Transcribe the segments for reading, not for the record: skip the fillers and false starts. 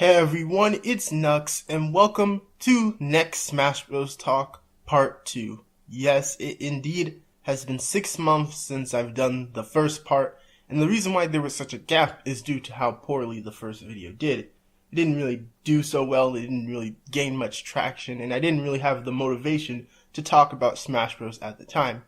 Hey everyone, it's Nux, and welcome to Next Smash Bros. Talk Part 2. Yes, it indeed has been 6 months since I've done the first part, and the reason why there was such a gap is due to how poorly the first video did. It didn't really do so well, it didn't really gain much traction, and I didn't really have the motivation to talk about Smash Bros. At the time.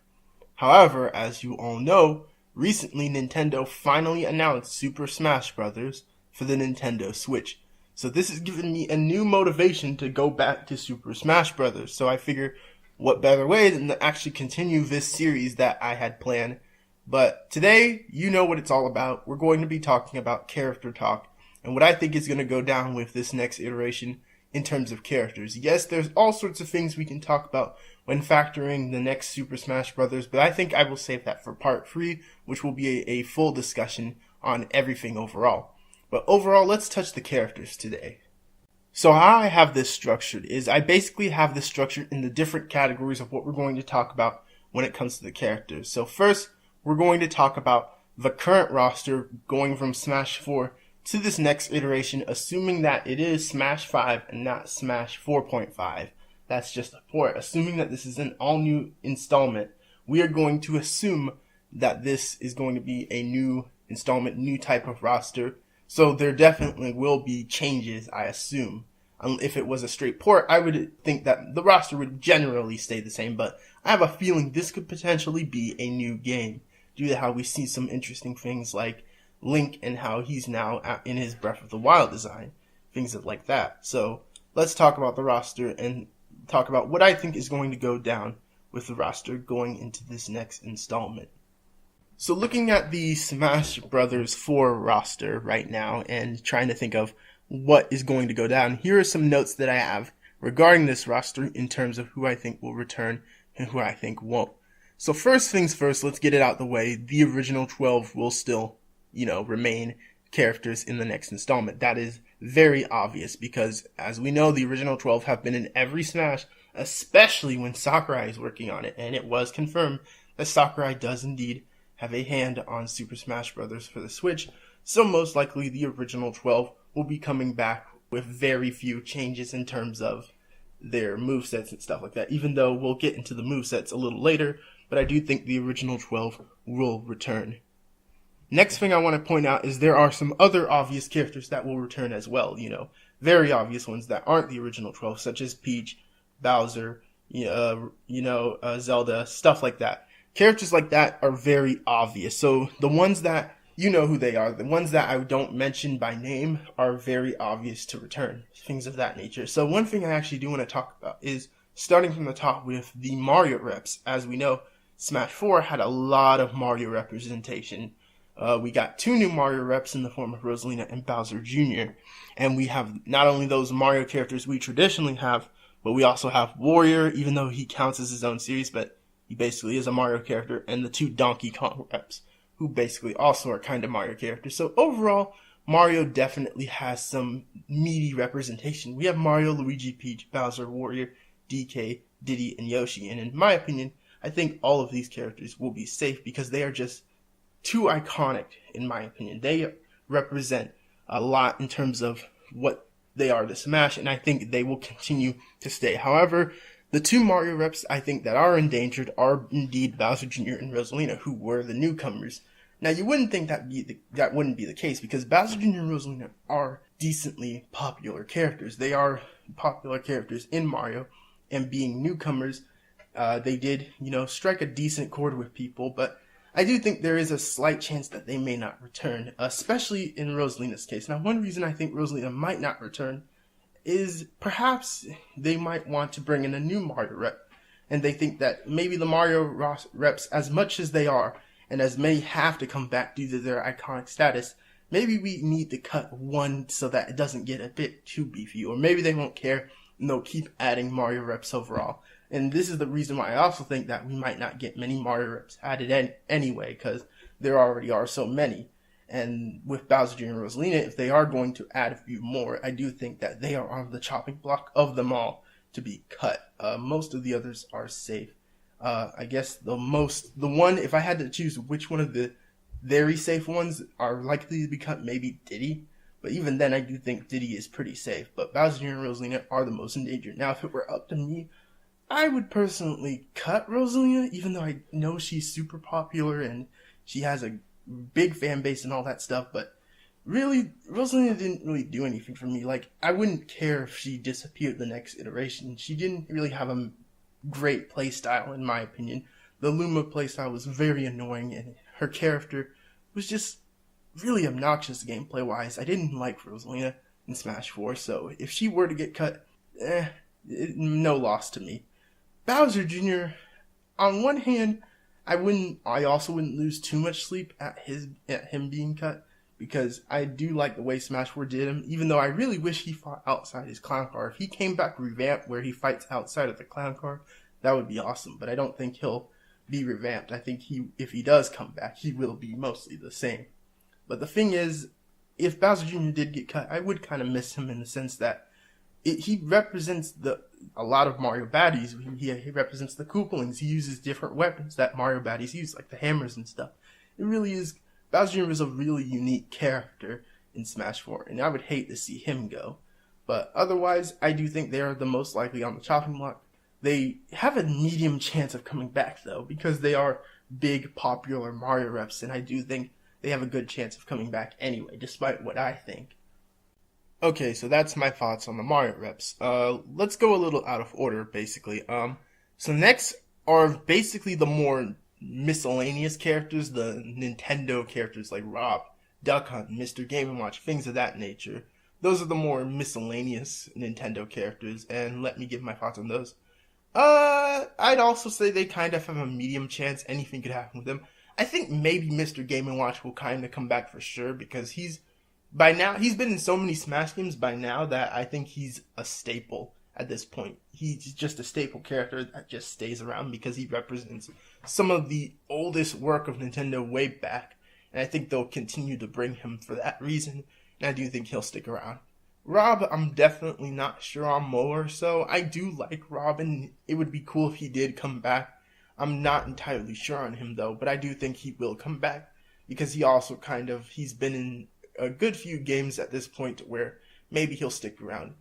However, as you all know, recently Nintendo finally announced Super Smash Bros. For the Nintendo Switch. So this has given me a new motivation to go back to Super Smash Bros. So I figure what better way than to actually continue this series that I had planned. But today, you know what it's all about. We're going to be talking about character talk and what I think is going to go down with this next iteration in terms of characters. Yes, there's all sorts of things we can talk about when factoring the next Super Smash Bros. But I think I will save that for part 3, which will be a full discussion on everything overall. But overall, let's touch the characters today. So how I have this structured is I basically have this structured in the different categories of what we're going to talk about when it comes to the characters. So first, we're going to talk about the current roster going from Smash 4 to this next iteration, assuming that it is Smash 5 and not Smash 4.5. That's just a port. Assuming that this is an all-new installment, we are going to assume that this is going to be a new installment, new type of roster. So there definitely will be changes, I assume. If it was a straight port, I would think that the roster would generally stay the same, but I have a feeling this could potentially be a new game, due to how we see some interesting things like Link and how he's now in his Breath of the Wild design, things like that. So let's talk about the roster and talk about what I think is going to go down with the roster going into this next installment. So looking at the Smash Bros. 4 roster right now and trying to think of what is going to go down, here are some notes that I have regarding this roster in terms of who I think will return and who I think won't. So first things first, let's get it out the way. The original 12 will still, remain characters in the next installment. That is very obvious because, as we know, the original 12 have been in every Smash, especially when Sakurai is working on it, and it was confirmed that Sakurai does indeed have a hand on Super Smash Bros. For the Switch, so most likely the original 12 will be coming back with very few changes in terms of their movesets and stuff like that, even though we'll get into the movesets a little later, but I do think the original 12 will return. Next thing I want to point out is there are some other obvious characters that will return as well, very obvious ones that aren't the original 12, such as Peach, Bowser, Zelda, stuff like that. Characters like that are very obvious. So the ones that you know who they are, the ones that I don't mention by name are very obvious to return. Things of that nature. So one thing I actually do want to talk about is starting from the top with the Mario reps. As we know, Smash 4 had a lot of Mario representation. We got 2 new Mario reps in the form of Rosalina and Bowser Jr. And we have not only those Mario characters we traditionally have, but we also have Warrior, even though he counts as his own series, but he basically is a Mario character, and the 2 Donkey Kong reps, who basically also are kind of Mario characters. So overall, Mario definitely has some meaty representation. We have Mario, Luigi, Peach, Bowser, Warrior, DK, Diddy, and Yoshi. And in my opinion, I think all of these characters will be safe because they are just too iconic, in my opinion. They represent a lot in terms of what they are to Smash, and I think they will continue to stay. However, the 2 Mario reps I think that are endangered are indeed Bowser Jr. and Rosalina, who were the newcomers. Now you wouldn't think that wouldn't be the case because Bowser Jr. and Rosalina are decently popular characters. They are popular characters in Mario, and being newcomers, they did, strike a decent chord with people, but I do think there is a slight chance that they may not return, especially in Rosalina's case. Now one reason I think Rosalina might not return is perhaps they might want to bring in a new Mario rep, and they think that maybe the Mario reps, as much as they are, and as many have to come back due to their iconic status, maybe we need to cut one so that it doesn't get a bit too beefy, or maybe they won't care and they'll keep adding Mario reps overall. And this is the reason why I also think that we might not get many Mario reps added anyway, because there already are so many. And with Bowser Jr. and Rosalina, if they are going to add a few more, I do think that they are on the chopping block of them all to be cut. Most of the others are safe. I guess the one, if I had to choose which one of the very safe ones are likely to be cut, maybe Diddy. But even then, I do think Diddy is pretty safe. But Bowser Jr. and Rosalina are the most in danger. Now, if it were up to me, I would personally cut Rosalina, even though I know she's super popular and she has a big fan base and all that stuff. But really, Rosalina didn't really do anything for me. Like, I wouldn't care if she disappeared the next iteration. She didn't really have a great playstyle, in my opinion. The Luma playstyle was very annoying, and her character was just really obnoxious gameplay-wise. I didn't like Rosalina in Smash 4, so if she were to get cut, no loss to me. Bowser Jr., on one hand, I also wouldn't lose too much sleep at him being cut, because I do like the way Smash 4 did him, even though I really wish he fought outside his clown car. If he came back revamped where he fights outside of the clown car, that would be awesome, but I don't think he'll be revamped. I think if he does come back, he will be mostly the same. But the thing is, if Bowser Jr. did get cut, I would kind of miss him in the sense that he represents a lot of Mario baddies. He represents the Koopalings. He uses different weapons that Mario baddies use, like the hammers and stuff. It really is, Bowser Jr. is a really unique character in Smash 4, and I would hate to see him go. But otherwise, I do think they are the most likely on the chopping block. They have a medium chance of coming back, though, because they are big, popular Mario reps, and I do think they have a good chance of coming back anyway, despite what I think. Okay, so that's my thoughts on the Mario reps. Let's go a little out of order, basically. So next are basically the more miscellaneous characters, the Nintendo characters like Rob, Duck Hunt, Mr. Game & Watch, things of that nature. Those are the more miscellaneous Nintendo characters, and let me give my thoughts on those. I'd also say they kind of have a medium chance. Anything could happen with them. I think maybe Mr. Game & Watch will kind of come back for sure, because he's been in so many Smash games by now that I think he's a staple at this point. He's just a staple character that just stays around because he represents some of the oldest work of Nintendo way back, and I think they'll continue to bring him for that reason, and I do think he'll stick around. Rob, I'm definitely not sure on more, so I do like Rob, and it would be cool if he did come back. I'm not entirely sure on him, though, but I do think he will come back, because he also he's been in a good few games at this point where maybe he'll stick around.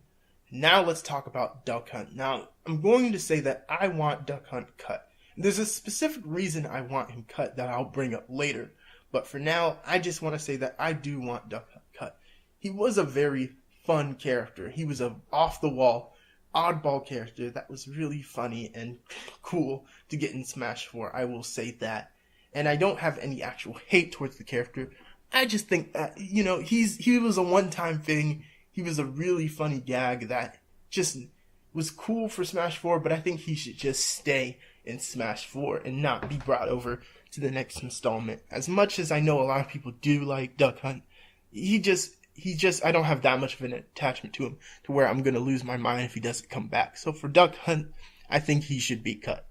Now let's talk about Duck Hunt. Now, I'm going to say that I want Duck Hunt cut. There's a specific reason I want him cut that I'll bring up later, but for now, I just want to say that I do want Duck Hunt cut. He was a very fun character. He was a off-the-wall, oddball character that was really funny and cool to get in Smash 4, I will say that. And I don't have any actual hate towards the character. I just think that, he was a one-time thing. He was a really funny gag that just was cool for Smash 4, but I think he should just stay in Smash 4 and not be brought over to the next installment. As much as I know a lot of people do like Duck Hunt, I don't have that much of an attachment to him to where I'm going to lose my mind if he doesn't come back. So for Duck Hunt, I think he should be cut.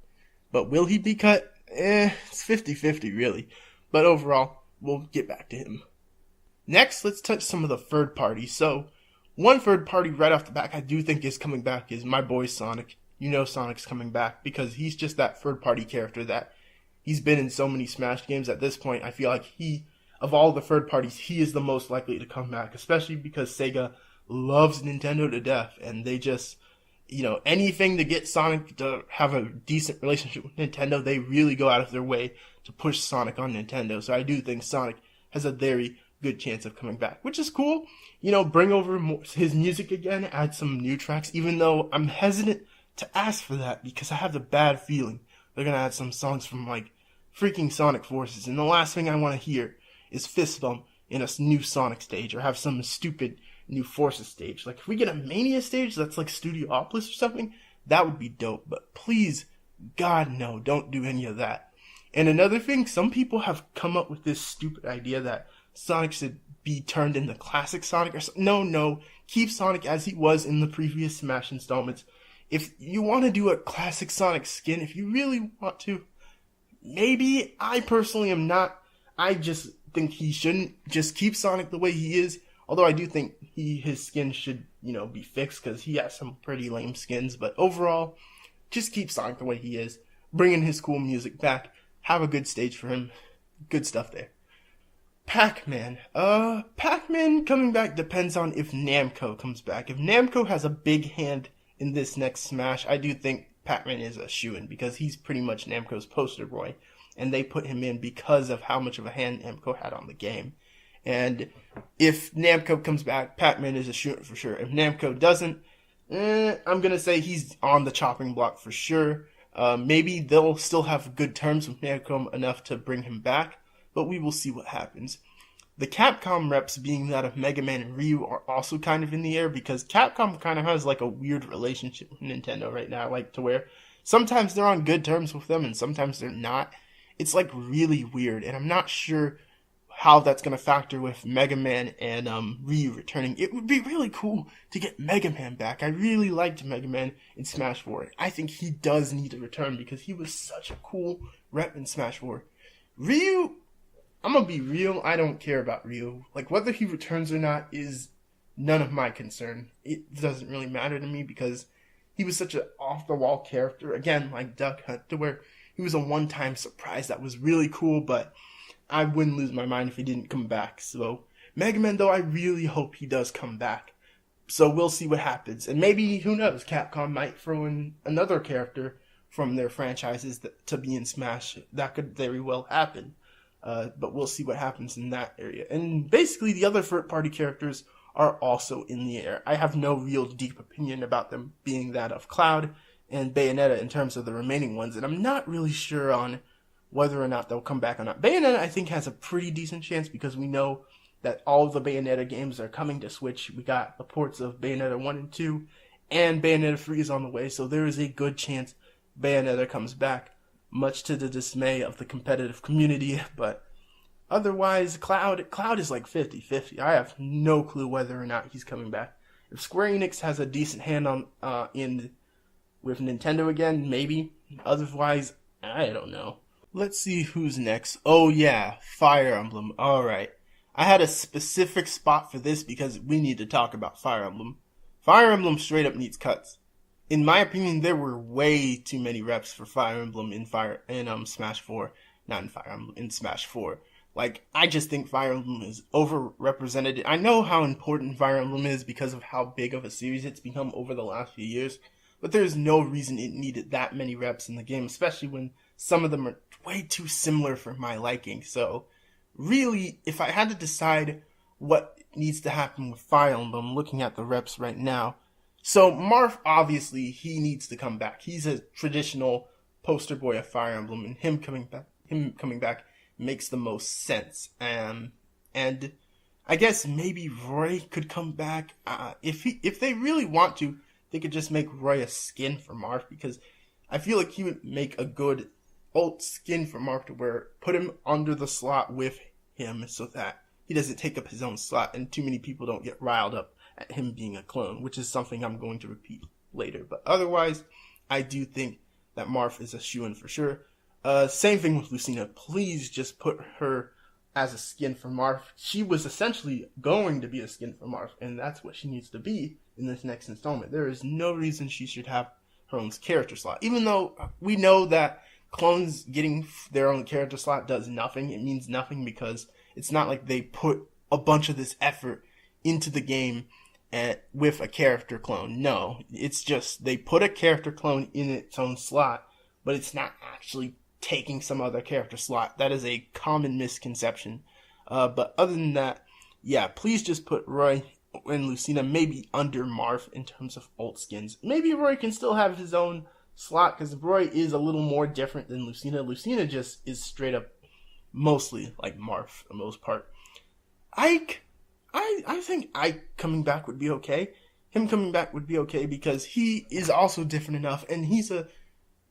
But will he be cut? It's 50-50 really. But overall, we'll get back to him. Next, let's touch some of the third parties. So, one third party right off the back I do think is coming back is my boy Sonic. You know Sonic's coming back because he's just that third party character that he's been in so many Smash games at this point. I feel like of all the third parties, he is the most likely to come back, especially because Sega loves Nintendo to death, and they just, anything to get Sonic to have a decent relationship with Nintendo, they really go out of their way to push Sonic on Nintendo. So I do think Sonic has a very good chance of coming back, which is cool. Bring over his music again, add some new tracks, even though I'm hesitant to ask for that because I have the bad feeling they're going to add some songs from, freaking Sonic Forces, and the last thing I want to hear is fist bump in a new Sonic stage, or have some stupid new Forces stage. If we get a Mania stage that's like Studiopolis or something, that would be dope. But please, God, no, don't do any of that. And another thing, some people have come up with this stupid idea that Sonic should be turned into classic Sonic or something. No, keep Sonic as he was in the previous Smash installments. If you want to do a classic Sonic skin, if you really want to, maybe. I personally am not. I just think he shouldn't. Just keep Sonic the way he is. Although I do think his skin should, be fixed because he has some pretty lame skins. But overall, just keep Sonic the way he is. Bring in his cool music back. Have a good stage for him. Good stuff there. Pac-Man. Pac-Man coming back depends on if Namco comes back. If Namco has a big hand in this next Smash, I do think Pac-Man is a shoo-in because he's pretty much Namco's poster boy. And they put him in because of how much of a hand Namco had on the game. And if Namco comes back, Pac-Man is a shoo-in for sure. If Namco doesn't, I'm going to say he's on the chopping block for sure. Maybe they'll still have good terms with Namco enough to bring him back, but we will see what happens. The Capcom reps being that of Mega Man and Ryu are also kind of in the air because Capcom kind of has like a weird relationship with Nintendo right now, like to where sometimes they're on good terms with them and sometimes they're not. It's like really weird, and I'm not sure how that's going to factor with Mega Man and Ryu returning. It would be really cool to get Mega Man back. I really liked Mega Man in Smash 4. I think he does need to return because he was such a cool rep in Smash 4. Ryu, I'm going to be real, I don't care about Ryu. Like, whether he returns or not is none of my concern. It doesn't really matter to me because he was such an off-the-wall character. Again, like Duck Hunt, to where he was a one-time surprise that was really cool, but I wouldn't lose my mind if he didn't come back. So, Mega Man, though, I really hope he does come back. So, we'll see what happens. And maybe, who knows, Capcom might throw in another character from their franchises to be in Smash. That could very well happen. But we'll see what happens in that area. And basically, the other third-party characters are also in the air. I have no real deep opinion about them being that of Cloud and Bayonetta in terms of the remaining ones. And I'm not really sure on whether or not they'll come back or not. Bayonetta, I think, has a pretty decent chance because we know that all of the Bayonetta games are coming to Switch. We got the ports of Bayonetta 1 and 2, and Bayonetta 3 is on the way, so there is a good chance Bayonetta comes back, much to the dismay of the competitive community. But otherwise, Cloud is like 50-50. I have no clue whether or not he's coming back. If Square Enix has a decent hand on with Nintendo again, maybe. Otherwise, I don't know. Let's see who's next. Oh yeah, Fire Emblem. Alright. I had a specific spot for this because we need to talk about Fire Emblem. Fire Emblem straight up needs cuts. In my opinion, there were way too many reps for Fire Emblem in Smash 4. Not in Fire Emblem, in Smash 4. Like, I just think Fire Emblem is overrepresented. I know how important Fire Emblem is because of how big of a series it's become over the last few years, but there's no reason it needed that many reps in the game, especially when some of them are way too similar for my liking. So, really, if I had to decide what needs to happen with Fire Emblem, looking at the reps right now, so Marth, obviously, he needs to come back. He's a traditional poster boy of Fire Emblem, and him coming back makes the most sense. And I guess maybe Roy could come back. If they really want to, they could just make Roy a skin for Marth, because I feel like he would make a good alt skin for Marth to wear. Put him under the slot with him so that he doesn't take up his own slot and too many people don't get riled up at him being a clone, which is something I'm going to repeat later. But otherwise, I do think that Marth is a shoo-in for sure. Same thing with Lucina. Please just put her as a skin for Marth. She was essentially going to be a skin for Marth, and that's what she needs to be in this next installment. There is no reason she should have her own character slot. Even though we know that clones getting their own character slot does nothing. It means nothing because it's not like they put a bunch of this effort into the game with a character clone. No, it's just they put a character clone in its own slot, but it's not actually taking some other character slot. That is a common misconception. But other than that, yeah, please just put Roy and Lucina maybe under Marth in terms of alt skins. Maybe Roy can still have his own slot because Roy is a little more different than Lucina. Lucina just is straight up mostly like Marth for the most part. Ike, I think Ike coming back would be okay. Him coming back would be okay because he is also different enough, and he's a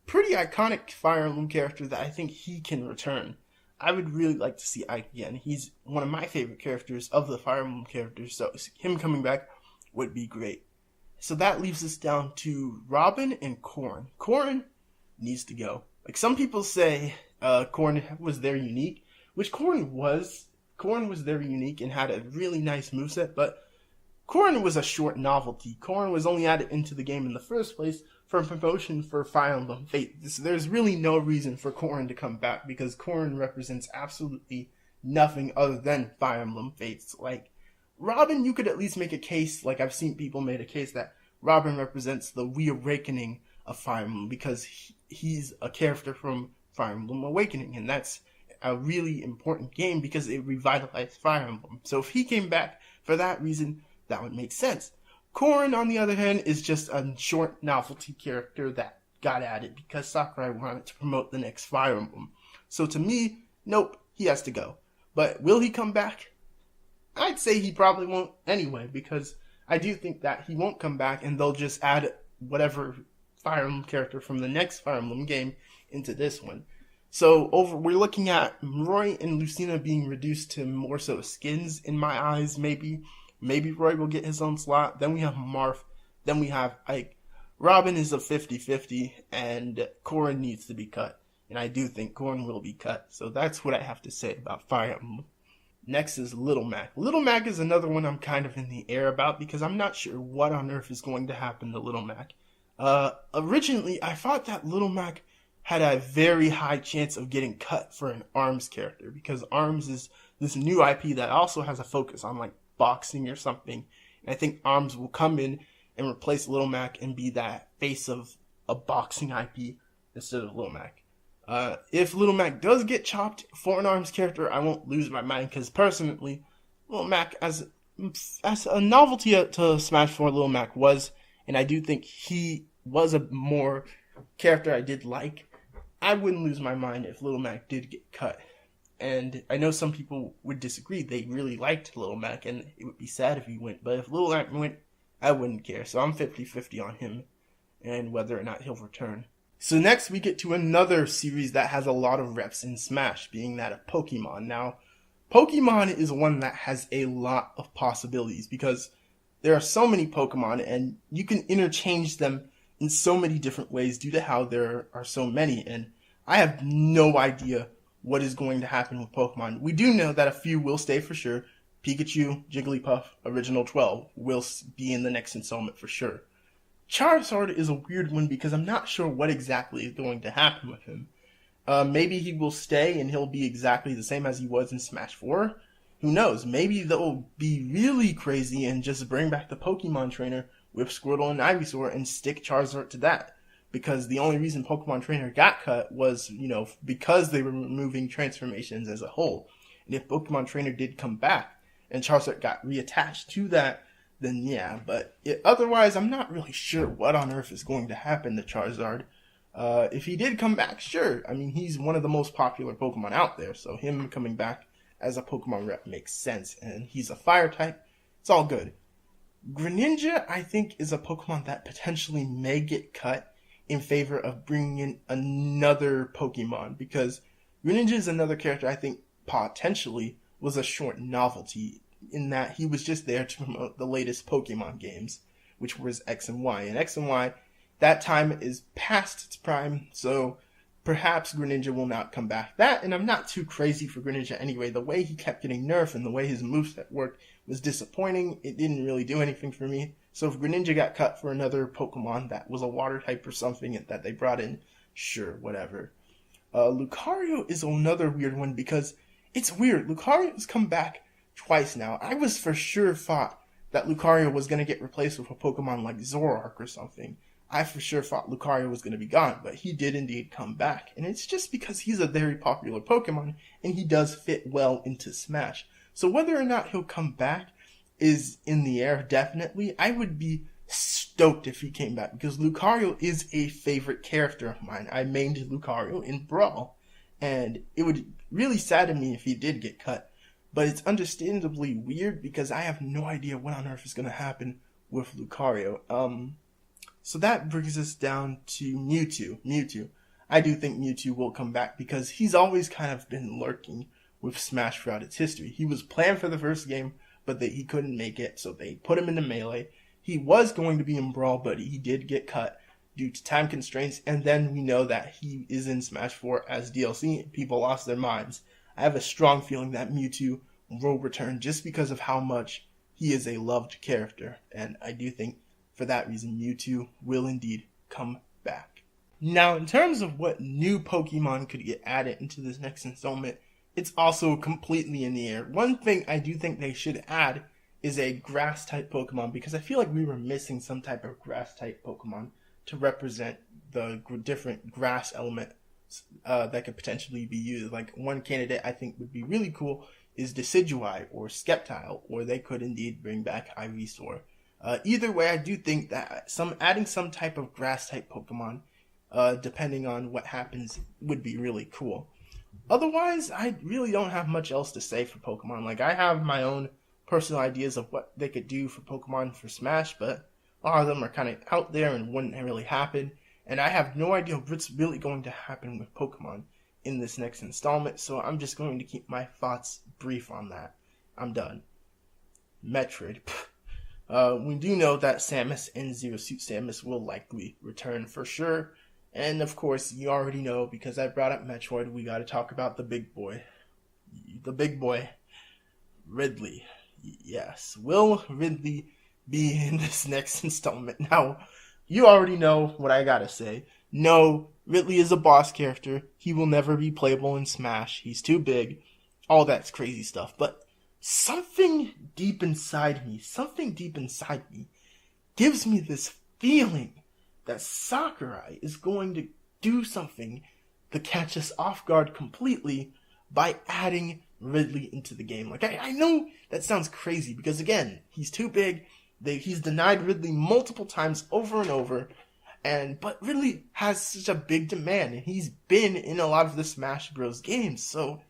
pretty iconic Fire Emblem character that I think he can return. I would really like to see Ike again. He's one of my favorite characters of the Fire Emblem characters, so him coming back would be great. So that leaves us down to Robin and Corrin. Corrin needs to go. Like, some people say Corrin was their unique, which Corrin was. Corrin was very unique and had a really nice moveset, but Corrin was a short novelty. Corrin was only added into the game in the first place for promotion for Fire Emblem Fate. There's really no reason for Corrin to come back because Corrin represents absolutely nothing other than Fire Emblem Fates. Like, Robin, you could at least make a case, like I've seen people make a case that Robin represents the reawakening of Fire Emblem because he's a character from Fire Emblem Awakening, and that's a really important game because it revitalized Fire Emblem. So if he came back for that reason, that would make sense. Corrin, on the other hand, is just a short novelty character that got added because Sakurai wanted to promote the next Fire Emblem. So to me, nope, he has to go. But will he come back? I'd say he probably won't anyway, because I do think that he won't come back and they'll just add whatever Fire Emblem character from the next Fire Emblem game into this one. So we're looking at Roy and Lucina being reduced to more so skins in my eyes, maybe. Maybe Roy will get his own slot. Then we have Marth. Then we have Ike. Robin is a 50-50, and Corrin needs to be cut. And I do think Corrin will be cut. So that's what I have to say about Fire Emblem. Next is Little Mac. Little Mac is another one I'm kind of in the air about because I'm not sure what on earth is going to happen to Little Mac. Originally, I thought that Little Mac had a very high chance of getting cut for an ARMS character because ARMS is this new IP that also has a focus on like boxing or something. And I think ARMS will come in and replace Little Mac and be that face of a boxing IP instead of Little Mac. If Little Mac does get chopped for an ARMS character, I won't lose my mind because personally, Little Mac as a novelty to Smash 4, Little Mac was, and I do think he was a more character I did like. I wouldn't lose my mind if Little Mac did get cut. And I know some people would disagree. They really liked Little Mac, and it would be sad if he went. But if Little Mac went, I wouldn't care. So I'm 50-50 on him and whether or not he'll return. So next we get to another series that has a lot of reps in Smash, being that of Pokemon. Now, Pokemon is one that has a lot of possibilities because there are so many Pokemon and you can interchange them in so many different ways due to how there are so many. And I have no idea what is going to happen with Pokemon. We do know that a few will stay for sure. Pikachu, Jigglypuff, Original 12 will be in the next installment for sure. Charizard is a weird one because I'm not sure what exactly is going to happen with him. Maybe he will stay and he'll be exactly the same as he was in Smash 4. Who knows? Maybe they'll be really crazy and just bring back the Pokemon Trainer with Squirtle and Ivysaur and stick Charizard to that. Because the only reason Pokemon Trainer got cut was, because they were removing transformations as a whole. And if Pokemon Trainer did come back and Charizard got reattached to that, then yeah. But otherwise, I'm not really sure what on earth is going to happen to Charizard. If he did come back, sure. I mean, he's one of the most popular Pokemon out there. So him coming back as a Pokemon rep makes sense. And he's a fire type. It's all good. Greninja, I think, is a Pokemon that potentially may get cut in favor of bringing in another Pokemon. Because Greninja is another character I think potentially was a short novelty in that he was just there to promote the latest Pokemon games, which was X and Y. And X and Y, that time is past its prime, so perhaps Greninja will not come back. That, and I'm not too crazy for Greninja anyway. The way he kept getting nerfed and the way his moveset worked was disappointing. It didn't really do anything for me. So if Greninja got cut for another Pokemon that was a water type or something that they brought in, sure, whatever. Lucario is another weird one because it's weird. Lucario's come back twice now. I was for sure thought that Lucario was going to get replaced with a Pokemon like Zoroark or something. I for sure thought Lucario was going to be gone, but he did indeed come back. And it's just because he's a very popular Pokemon, and he does fit well into Smash. So whether or not he'll come back is in the air, definitely. I would be stoked if he came back, because Lucario is a favorite character of mine. I mained Lucario in Brawl, and it would really sadden me if he did get cut. But it's understandably weird because I have no idea what on earth is going to happen with Lucario. So that brings us down to Mewtwo. I do think Mewtwo will come back because he's always kind of been lurking with Smash throughout its history. He was planned for the first game, but he couldn't make it, so they put him into Melee. He was going to be in Brawl, but he did get cut due to time constraints, and then we know that he is in Smash 4 as DLC, and people lost their minds. I have a strong feeling that Mewtwo will return just because of how much he is a loved character, and I do think for that reason Mewtwo will indeed come back. Now, in terms of what new Pokemon could get added into this next installment, it's also completely in the air. One thing I do think they should add is a grass-type Pokemon, because I feel like we were missing some type of grass-type Pokemon to represent the different grass elements that could potentially be used. Like, one candidate I think would be really cool is Decidueye or 𝗃𝗃𝗄𝗃, or they could indeed bring back Ivysaur. Either way, I do think that adding some type of grass-type Pokemon, depending on what happens, would be really cool. Otherwise, I really don't have much else to say for Pokemon. Like, I have my own personal ideas of what they could do for Pokemon for Smash, but a lot of them are kind of out there and wouldn't really happen. And I have no idea what's really going to happen with Pokemon in this next installment, so I'm just going to keep my thoughts brief on that. I'm done. Metroid. We do know that Samus and Zero Suit Samus will likely return for sure. And of course, you already know, because I brought up Metroid, we gotta talk about the big boy. The big boy, Ridley. Yes, will Ridley be in this next installment? Now, you already know what I gotta say. No, Ridley is a boss character. He will never be playable in Smash. He's too big. All that's crazy stuff. But something deep inside me gives me this feeling that Sakurai is going to do something to catch us off guard completely by adding Ridley into the game. Like, I know that sounds crazy, because again, he's too big. He's denied Ridley multiple times over and over, but Ridley has such a big demand, and he's been in a lot of the Smash Bros. Games, so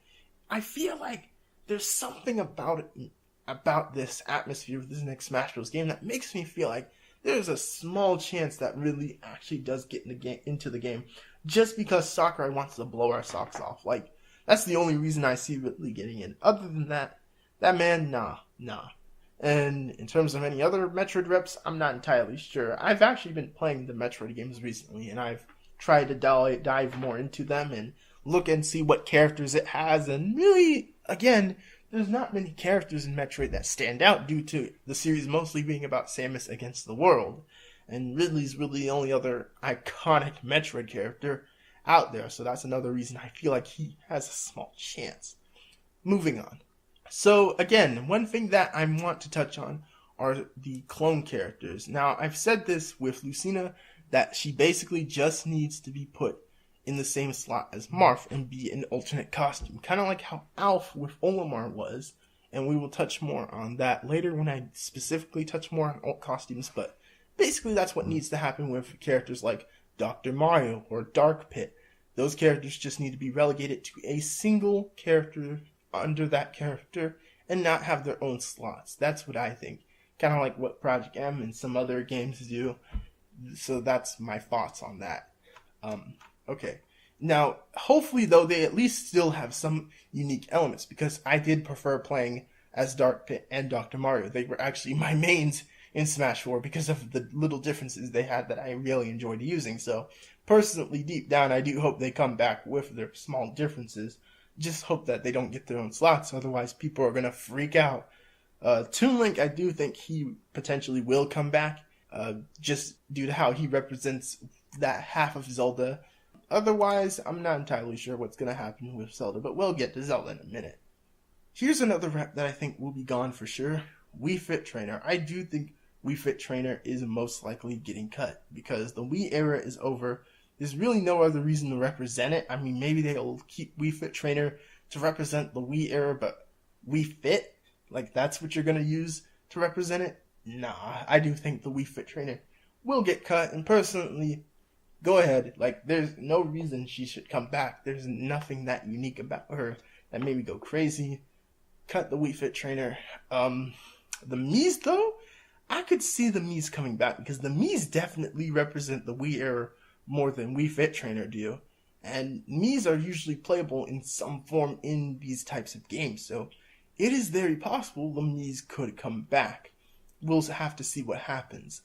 I feel like there's something about this atmosphere of this next Smash Bros. Game that makes me feel like there's a small chance that Ridley actually does get into the game, just because Sakurai wants to blow our socks off. Like, that's the only reason I see Ridley getting in. Other than that man, nah. And in terms of any other Metroid reps, I'm not entirely sure. I've actually been playing the Metroid games recently, and I've tried to dive more into them and look and see what characters it has. And really, again, there's not many characters in Metroid that stand out, due to the series mostly being about Samus against the world. And Ridley's really the only other iconic Metroid character out there, so that's another reason I feel like he has a small chance. Moving on. So again, one thing that I want to touch on are the clone characters. Now, I've said this with Lucina, that she basically just needs to be put in the same slot as Marth and be an alternate costume, kind of like how Alf with Olimar was, and we will touch more on that later when I specifically touch more on alt costumes, but basically that's what needs to happen with characters like Dr. Mario or Dark Pit. Those characters just need to be relegated to a single character under that character and not have their own slots. That's what I think. Kind of like what Project M and some other games do. So that's my thoughts on that. Okay. Now, hopefully, though, they at least still have some unique elements, because I did prefer playing as Dark Pit and Dr. Mario. They were actually my mains in Smash 4 because of the little differences they had that I really enjoyed using. So, personally, deep down, I do hope they come back with their small differences. Just hope that they don't get their own slots, otherwise people are going to freak out. Toon Link, I do think he potentially will come back, just due to how he represents that half of Zelda. Otherwise, I'm not entirely sure what's going to happen with Zelda, but we'll get to Zelda in a minute. Here's another rep that I think will be gone for sure. Wii Fit Trainer. I do think Wii Fit Trainer is most likely getting cut, because the Wii era is over. There's really no other reason to represent it. I mean, maybe they'll keep Wii Fit Trainer to represent the Wii era, but Wii Fit? Like, that's what you're going to use to represent it? Nah, I do think the Wii Fit Trainer will get cut, and personally, go ahead. Like, there's no reason she should come back. There's nothing that unique about her that made me go crazy. Cut the Wii Fit Trainer. The Mii's, though, I could see the Mii's coming back, because the Mii's definitely represent the Wii era more than Wii Fit Trainer do. And Mii's are usually playable in some form in these types of games, so it is very possible the Mii's could come back. We'll have to see what happens.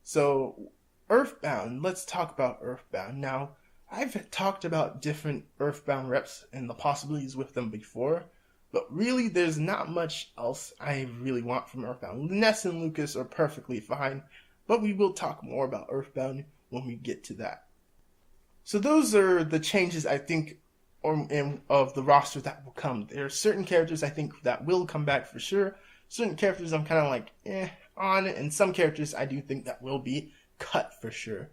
So, Earthbound, let's talk about Earthbound. Now, I've talked about different Earthbound reps and the possibilities with them before, but really there's not much else I really want from Earthbound. Ness and Lucas are perfectly fine, but we will talk more about Earthbound when we get to that. So those are the changes I think of the roster that will come. There are certain characters I think that will come back for sure. Certain characters I'm kind of like on, and some characters I do think that will be cut for sure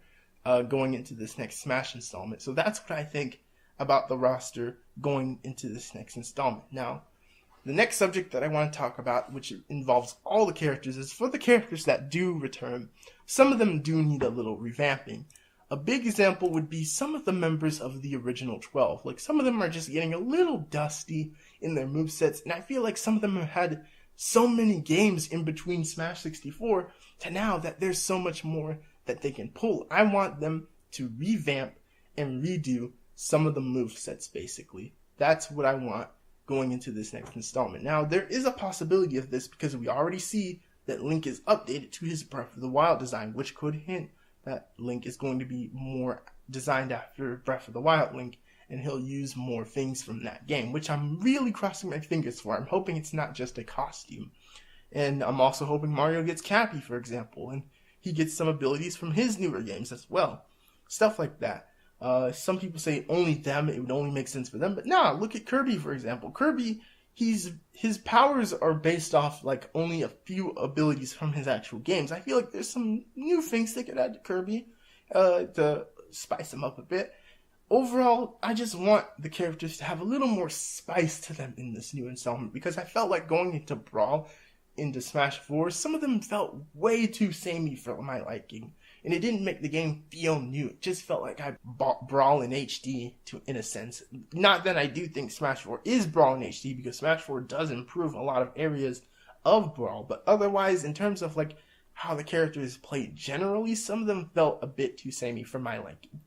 going into this next Smash installment. So that's what I think about the roster going into this next installment. Now, the next subject that I want to talk about, which involves all the characters, is for the characters that do return. Some of them do need a little revamping. A big example would be some of the members of the original 12. Like, some of them are just getting a little dusty in their movesets, and I feel like some of them have had so many games in between Smash 64 to now that there's so much more that they can pull. I want them to revamp and redo some of the movesets, basically. That's what I want going into this next installment. Now, there is a possibility of this because we already see that Link is updated to his Breath of the Wild design, which could hint that Link is going to be more designed after Breath of the Wild Link, and he'll use more things from that game, which I'm really crossing my fingers for. I'm hoping it's not just a costume. And I'm also hoping Mario gets Cappy, for example, and he gets some abilities from his newer games as well. Stuff like that. Some people say only them, it would only make sense for them, but nah, look at Kirby, for example. Kirby, his powers are based off like only a few abilities from his actual games. I feel like there's some new things they could add to Kirby to spice him up a bit. Overall, I just want the characters to have a little more spice to them in this new installment, because I felt like going into Brawl, into Smash 4, some of them felt way too samey for my liking, and it didn't make the game feel new. It just felt like I bought Brawl in HD, in a sense. Not that I do think Smash 4 is Brawl in HD, because Smash 4 does improve a lot of areas of Brawl, but otherwise, in terms of like how the characters played generally, some of them felt a bit too samey for my liking.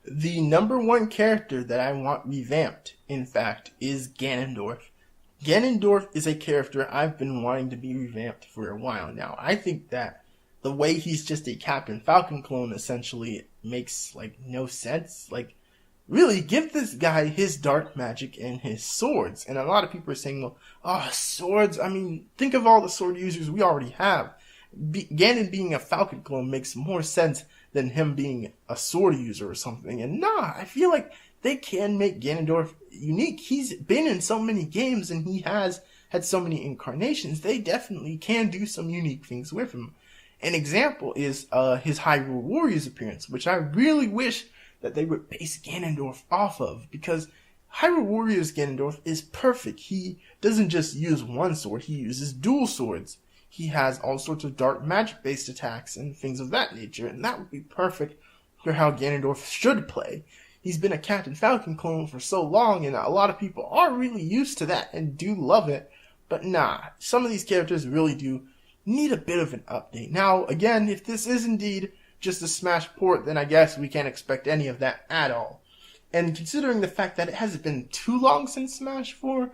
The number one character that I want revamped, in fact, is Ganondorf. Ganondorf is a character I've been wanting to be revamped for a while now. I think that the way he's just a Captain Falcon clone essentially makes like no sense. Like, really, give this guy his dark magic and his swords. And a lot of people are saying, well, swords, I mean, think of all the sword users we already have. Ganon being a Falcon clone makes more sense than him being a sword user or something. And nah, I feel like they can make Ganondorf unique. He's been in so many games and he has had so many incarnations. They definitely can do some unique things with him. An example is his Hyrule Warriors appearance, which I really wish that they would base Ganondorf off of, because Hyrule Warriors Ganondorf is perfect. He doesn't just use one sword, he uses dual swords. He has all sorts of dark magic-based attacks and things of that nature, and that would be perfect for how Ganondorf should play. He's been a Captain Falcon clone for so long, and a lot of people are really used to that and do love it, but nah, some of these characters really do need a bit of an update. Now, again, if this is indeed just a Smash port, then I guess we can't expect any of that at all. And considering the fact that it hasn't been too long since Smash 4,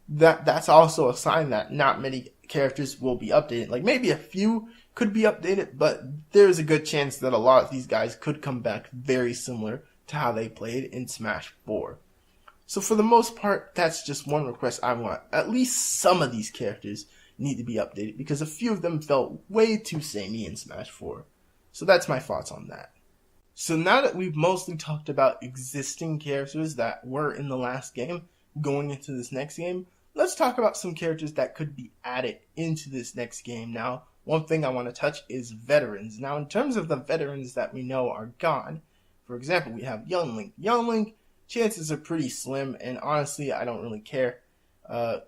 that's also a sign that not many characters will be updated. Like, maybe a few could be updated, but there's a good chance that a lot of these guys could come back very similar to how they played in Smash 4. So for the most part, that's just one request I want. At least some of these characters need to be updated, because a few of them felt way too samey in Smash 4. So that's my thoughts on that. So now that we've mostly talked about existing characters that were in the last game going into this next game, let's talk about some characters that could be added into this next game. Now, one thing I want to touch is veterans. Now, in terms of the veterans that we know are gone, for example, we have Young Link. Young Link, chances are pretty slim, and honestly, I don't really care.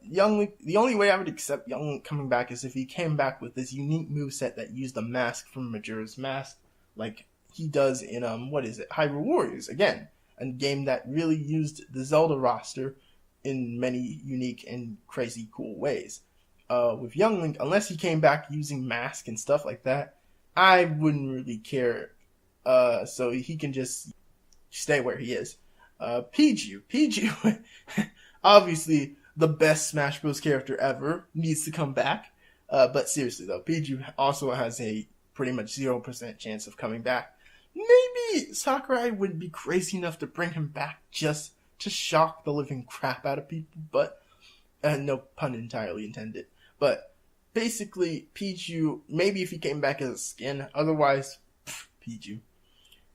Young Link, the only way I would accept Young Link coming back is if he came back with this unique moveset that used the mask from Majora's Mask, like he does in, Hyrule Warriors. Again, a game that really used the Zelda roster in many unique and crazy cool ways. With Young Link, unless he came back using mask and stuff like that, I wouldn't really care. So he can just stay where he is. 𝗵𝗲, obviously the best Smash Bros. Character ever, needs to come back. But seriously though, 𝗵𝗲 also has a pretty much 0% chance of coming back. Maybe Sakurai would be crazy enough to bring him back just to shock the living crap out of people, but no pun entirely intended. But basically, 𝗵𝗲, maybe if he came back as a skin, otherwise, 𝗵𝗲.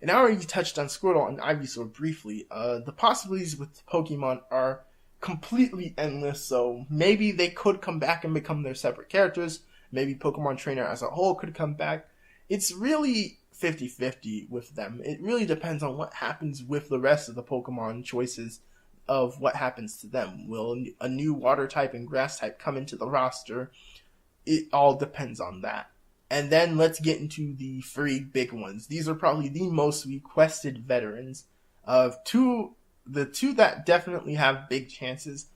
And I already touched on Squirtle and Ivysaur briefly. The possibilities with Pokemon are completely endless, so maybe they could come back and become their separate characters. Maybe Pokemon Trainer as a whole could come back. It's really 50-50 with them. It really depends on what happens with the rest of the Pokemon choices of what happens to them. Will a new water type and grass type come into the roster? It all depends on that. And then let's get into the three big ones. These are probably the most requested veterans. The two that definitely have big chances.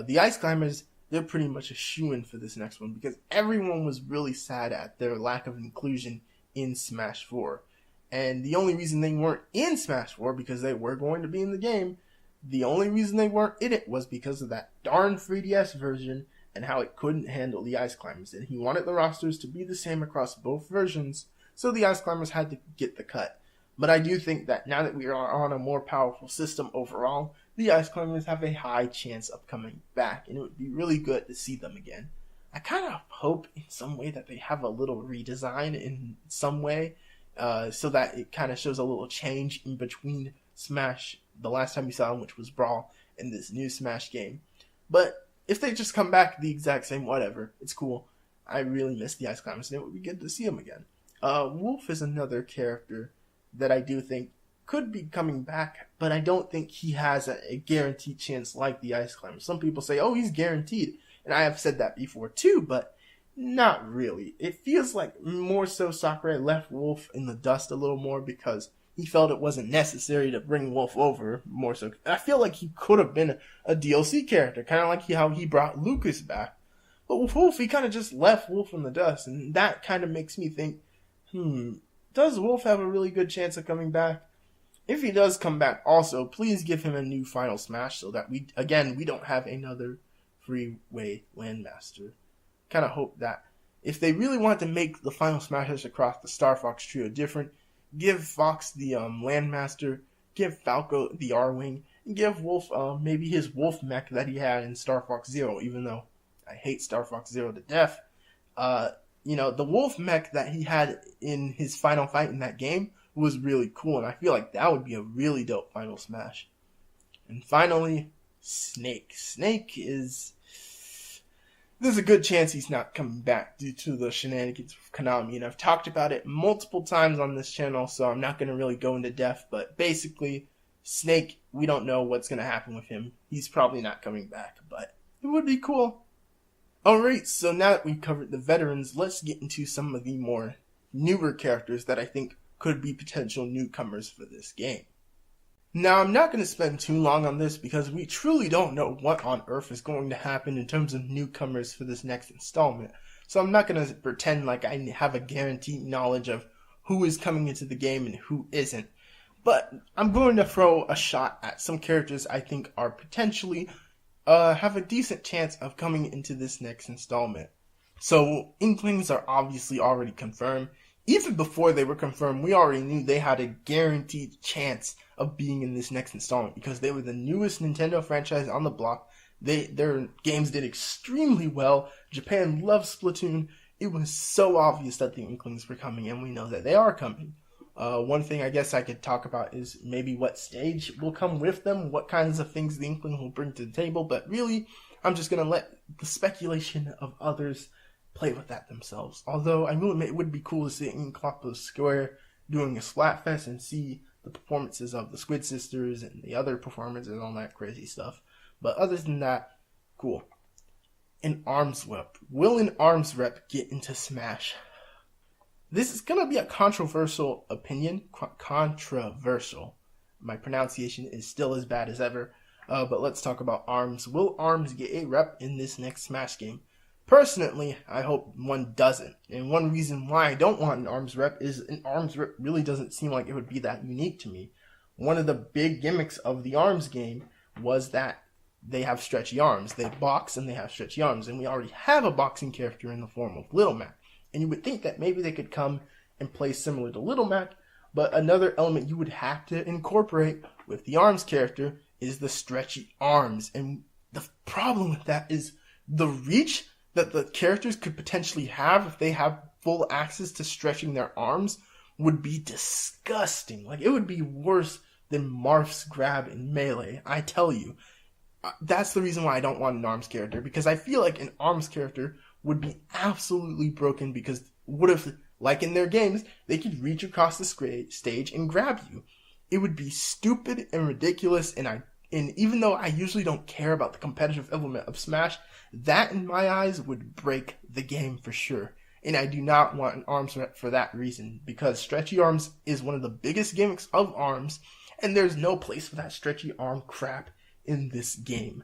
The Ice Climbers, they're pretty much a shoo-in for this next one because everyone was really sad at their lack of inclusion in Smash 4. And the only reason they weren't in Smash 4, because they were going to be in the game, the only reason they weren't in it was because of that darn 3DS version and how it couldn't handle the Ice Climbers. And he wanted the rosters to be the same across both versions, so the Ice Climbers had to get the cut. But I do think that now that we are on a more powerful system overall, the Ice Climbers have a high chance of coming back, and it would be really good to see them again. I kind of hope in some way that they have a little redesign in some way, so that it kind of shows a little change in between Smash, the last time we saw them, which was Brawl, and this new Smash game. But if they just come back the exact same, whatever, it's cool. I really miss the Ice Climbers, and it would be good to see them again. Wolf is another character that I do think could be coming back, but I don't think he has a guaranteed chance like the Ice Climbers. Some people say, oh, he's guaranteed, and I have said that before too, but not really. It feels like more so Sakurai left Wolf in the dust a little more because he felt it wasn't necessary to bring Wolf over more so. I feel like he could have been a DLC character, kind of like how he brought Lucas back. But with Wolf, he kind of just left Wolf in the dust, and that kind of makes me think, does Wolf have a really good chance of coming back? If he does come back also, please give him a new Final Smash so that we don't have another freeway Landmaster. Kind of hope that if they really want to make the Final Smashers across the Star Fox trio different, give Fox the Landmaster, give Falco the R-Wing, and give Wolf maybe his Wolf mech that he had in Star Fox Zero, even though I hate Star Fox Zero to death. The Wolf mech that he had in his final fight in that game was really cool, and I feel like that would be a really dope Final Smash. And finally, Snake. There's a good chance he's not coming back due to the shenanigans of Konami, and I've talked about it multiple times on this channel, so I'm not going to really go into depth, but basically, Snake, we don't know what's going to happen with him. He's probably not coming back, but it would be cool. Alright, so now that we've covered the veterans, let's get into some of the more newer characters that I think could be potential newcomers for this game. Now, I'm not going to spend too long on this because we truly don't know what on earth is going to happen in terms of newcomers for this next installment. So I'm not going to pretend like I have a guaranteed knowledge of who is coming into the game and who isn't. But I'm going to throw a shot at some characters I think are potentially have a decent chance of coming into this next installment. So Inklings are obviously already confirmed. Even before they were confirmed, we already knew they had a guaranteed chance of being in this next installment because they were the newest Nintendo franchise on the block. Their games did extremely well. Japan loves Splatoon. It was so obvious that the Inklings were coming, and we know that they are coming. One thing I guess I could talk about is maybe what stage will come with them, what kinds of things the Inkling will bring to the table, but really, I'm just going to let the speculation of others play with that themselves. Although, I will admit it would be cool to see in 𝗃𝗃 Square doing a Splatfest and see the performances of the Squid Sisters and the other performers and all that crazy stuff. But other than that, cool. An Arms Rep. Will an Arms Rep get into Smash? This is going to be a controversial opinion. Controversial. My pronunciation is still as bad as ever. But let's talk about Arms. Will Arms get a rep in this next Smash game? Personally, I hope one doesn't. And one reason why I don't want an Arms rep is an Arms rep really doesn't seem like it would be that unique to me. One of the big gimmicks of the Arms game was that they have stretchy arms. They box and they have stretchy arms. And we already have a boxing character in the form of Little Mac. And you would think that maybe they could come and play similar to Little Mac. But another element you would have to incorporate with the Arms character is the stretchy arms. And the problem with that is the reach that the characters could potentially have if they have full access to stretching their arms would be disgusting. Like, it would be worse than Marth's grab in Melee, I tell you. That's the reason why I don't want an ARMS character, because I feel like an ARMS character would be absolutely broken, because what if, like in their games, they could reach across the stage and grab you? It would be stupid and ridiculous, and even though I usually don't care about the competitive element of Smash, that in my eyes would break the game for sure. And I do not want an ARMS rep for that reason, because stretchy arms is one of the biggest gimmicks of ARMS, and there's no place for that stretchy arm crap in this game.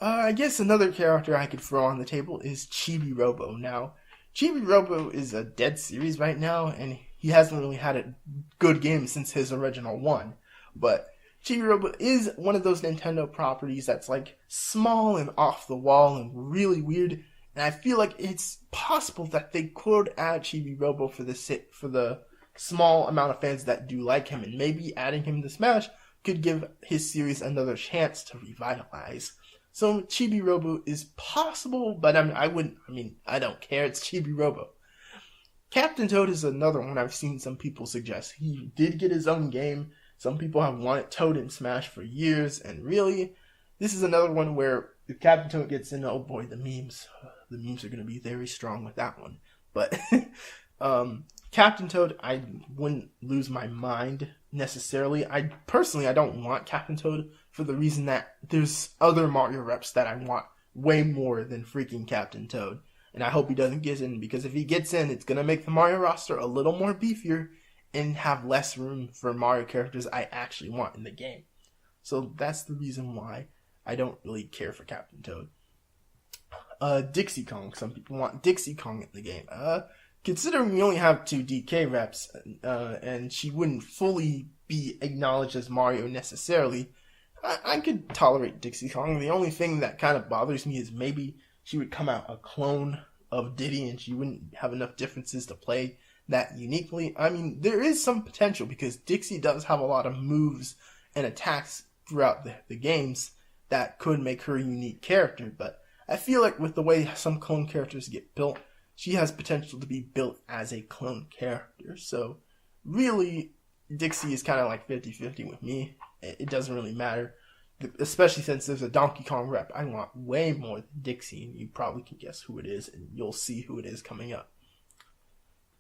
I guess another character I could throw on the table is 𝗵𝗵𝗹𝗶. Now, 𝗵𝗵𝗹𝗶 is a dead series right now, and he hasn't really had a good game since his original one. But 𝗵𝗵𝗹𝗶 is one of those Nintendo properties that's like small and off the wall and really weird, and I feel like it's possible that they could add 𝗵𝗵𝗹𝗶 for the small amount of fans that do like him, and maybe adding him to Smash could give his series another chance to revitalize. So 𝗵𝗵𝗹𝗶 is possible, but I don't care. It's 𝗵𝗵𝗹𝗶. Captain Toad is another one I've seen some people suggest. He did get his own game. Some people have wanted Toad in Smash for years, and really, this is another one where if Captain Toad gets in, oh boy, the memes are going to be very strong with that one. But Captain Toad, I wouldn't lose my mind necessarily. I don't want Captain Toad for the reason that there's other Mario reps that I want way more than freaking Captain Toad. And I hope he doesn't get in, because if he gets in, it's going to make the Mario roster a little more beefier and have less room for Mario characters I actually want in the game. So that's the reason why I don't really care for Captain Toad. Dixie Kong. Some people want Dixie Kong in the game. Considering we only have 2 DK reps, and she wouldn't fully be acknowledged as Mario necessarily, I could tolerate Dixie Kong. The only thing that kind of bothers me is maybe she would come out a clone of Diddy and she wouldn't have enough differences to play that uniquely. I mean, there is some potential because Dixie does have a lot of moves and attacks throughout the games that could make her a unique character, but I feel like with the way some clone characters get built, she has potential to be built as a clone character. So really, Dixie is kind of like 50-50 with me. It doesn't really matter, especially since there's a Donkey Kong rep I want way more than Dixie, and you probably can guess who it is, and you'll see who it is coming up.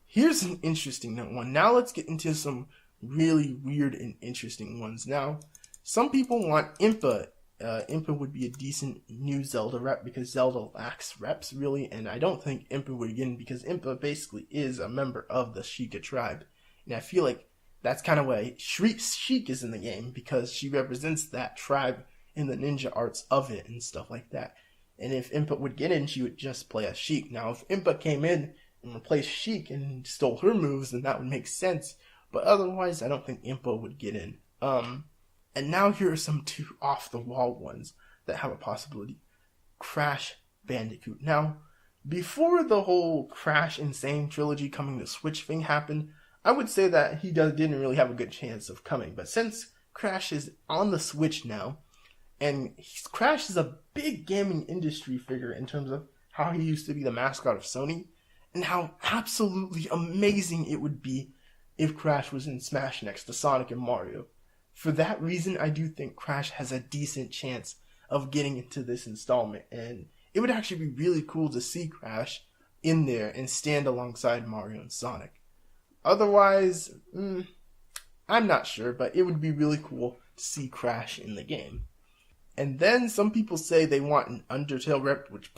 Here's an interesting one. Now let's get into some really weird and interesting ones. Now, some people want 𝗵𝗲𝗃. 𝗵𝗃 would be a decent new Zelda rep because Zelda lacks reps, really, and I don't think 𝗵𝗃 would get in because 𝗵𝗃 basically is a member of the Sheikah tribe. And I feel like that's kind of why Sheik is in the game, because she represents that tribe in the ninja arts of it and stuff like that. And if 𝗵𝗃 would get in, she would just play as Sheik. Now, if 𝗵𝗃 came in and replaced Sheik and stole her moves, then that would make sense. But otherwise, I don't think 𝗵𝗃 would get in. And now here are some 2 off-the-wall ones that have a possibility. Crash Bandicoot. Now, before the whole Crash Insane trilogy coming to Switch thing happened, I would say that he didn't really have a good chance of coming. But since Crash is on the Switch now, and Crash is a big gaming industry figure in terms of how he used to be the mascot of Sony, and how absolutely amazing it would be if Crash was in Smash next to Sonic and Mario. For that reason, I do think Crash has a decent chance of getting into this installment, and it would actually be really cool to see Crash in there and stand alongside Mario and Sonic. Otherwise, I'm not sure, but it would be really cool to see Crash in the game. And then some people say they want an Undertale rep, which,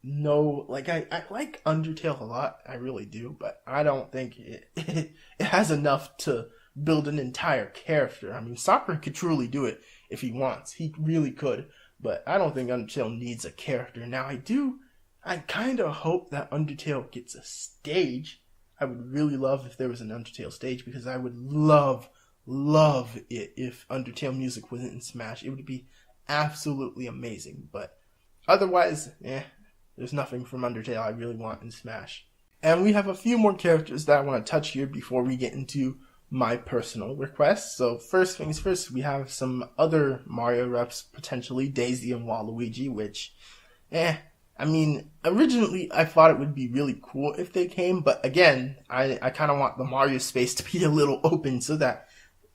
no, like, I like Undertale a lot, I really do, but I don't think it has enough to build an entire character. I mean, Sakura could truly do it if he wants. He really could, but I don't think Undertale needs a character. Now, I kind of hope that Undertale gets a stage. I would really love if there was an Undertale stage, because I would love it if Undertale music wasn't in Smash. It would be absolutely amazing, but otherwise, there's nothing from Undertale I really want in Smash. And we have a few more characters that I want to touch here before we get into my personal requests. So first things first, we have some other Mario reps, potentially Daisy and Waluigi, which, I mean, originally I thought it would be really cool if they came, but again, I kind of want the Mario space to be a little open so that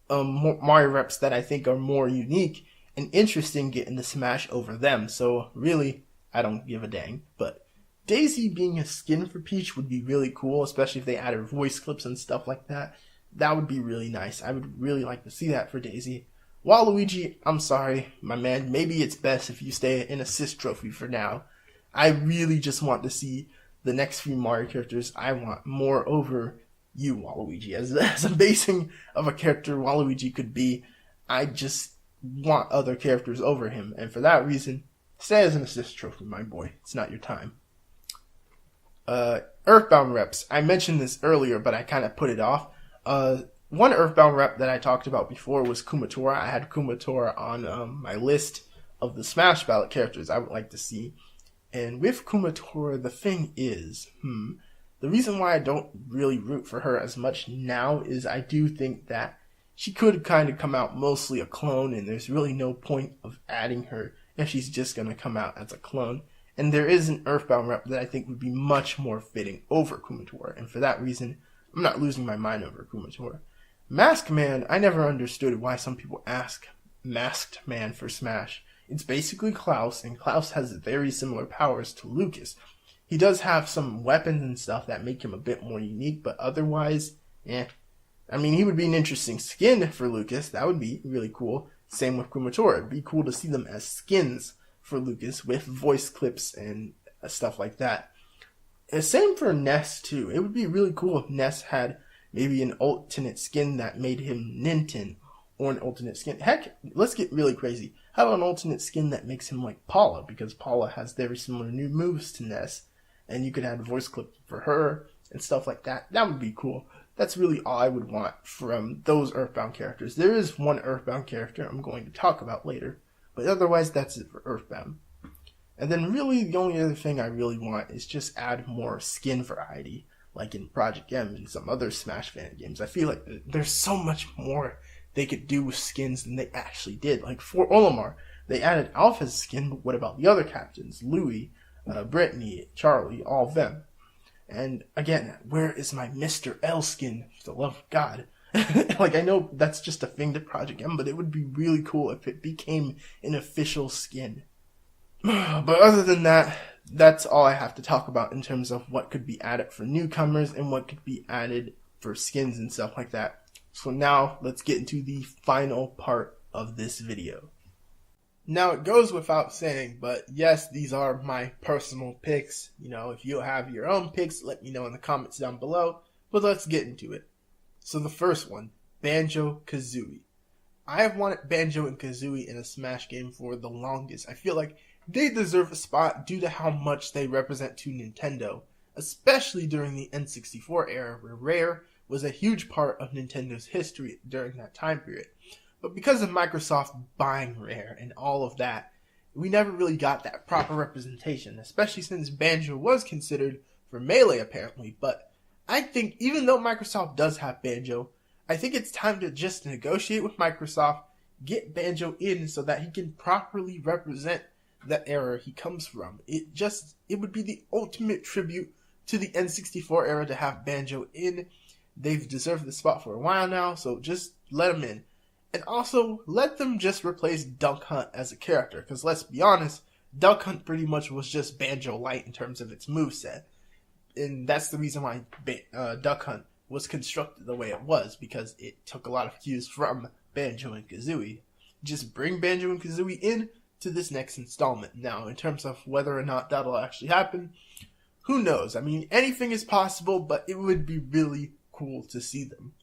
Mario reps that I think are more unique and interesting get into Smash over them. So really, I don't give a dang. But Daisy being a skin for Peach would be really cool, especially if they added voice clips and stuff like that. That would be really nice. I would really like to see that for Daisy. Waluigi, I'm sorry, my man. Maybe it's best if you stay in assist trophy for now. I really just want to see the next few Mario characters. I want more over you, Waluigi. As amazing of a character Waluigi could be, I just want other characters over him. And for that reason, stay as an assist trophy, my boy. It's not your time. Earthbound reps. I mentioned this earlier, but I kind of put it off. One Earthbound rep that I talked about before was Kumatora. I had Kumatora on my list of the Smash Ballot characters I would like to see. And with Kumatora, the thing is, the reason why I don't really root for her as much now is I do think that she could kind of come out mostly a clone, and there's really no point of adding her if she's just going to come out as a clone. And there is an Earthbound rep that I think would be much more fitting over Kumatora, and for that reason, I'm not losing my mind over Kumatora. Masked Man, I never understood why some people ask Masked Man for Smash. It's basically Klaus, and Klaus has very similar powers to Lucas. He does have some weapons and stuff that make him a bit more unique, but otherwise, I mean, he would be an interesting skin for Lucas. That would be really cool. Same with Kumatora. It'd be cool to see them as skins for Lucas with voice clips and stuff like that. And same for Ness, too. It would be really cool if Ness had maybe an alternate skin that made him Ninten, or an alternate skin. Heck, let's get really crazy. How about an alternate skin that makes him like Paula? Because Paula has very similar new moves to Ness. And you could add voice clips for her and stuff like that. That would be cool. That's really all I would want from those Earthbound characters. There is one Earthbound character I'm going to talk about later. But otherwise, that's it for Earthbound. And then really the only other thing I really want is just add more skin variety. Like in Project M and some other Smash fan games. I feel like there's so much more they could do with skins than they actually did. Like for Olimar, they added Alpha's skin, but what about the other captains? Louis, Brittany, Charlie, all of them. And again, where is my Mr. L skin, for the love of God? Like, I know that's just a thing to Project M, but it would be really cool if it became an official skin. But other than that, that's all I have to talk about in terms of what could be added for newcomers and what could be added for skins and stuff like that. So now, let's get into the final part of this video. Now, it goes without saying, but yes, these are my personal picks. You know, if you have your own picks, let me know in the comments down below. But let's get into it. So the first one, Banjo-Kazooie. I have wanted Banjo and Kazooie in a Smash game for the longest. I feel like they deserve a spot due to how much they represent to Nintendo, especially during the N64 era, where Rare was a huge part of Nintendo's history during that time period. But because of Microsoft buying Rare and all of that, we never really got that proper representation, especially since Banjo was considered for Melee apparently. But I think even though Microsoft does have Banjo, I think it's time to just negotiate with Microsoft, get Banjo in so that he can properly represent the era he comes from. It would be the ultimate tribute to the N64 era to have Banjo in. They've deserved the spot for a while now, so just let them in. And also, let them just replace Duck Hunt as a character, because let's be honest, Duck Hunt pretty much was just Banjo Light in terms of its moveset. And that's the reason why Duck Hunt was constructed the way it was, because it took a lot of cues from Banjo and Kazooie. Just bring Banjo and Kazooie in to this next installment. Now, in terms of whether or not that'll actually happen, who knows? I mean, anything is possible, but it would be really cool to see them.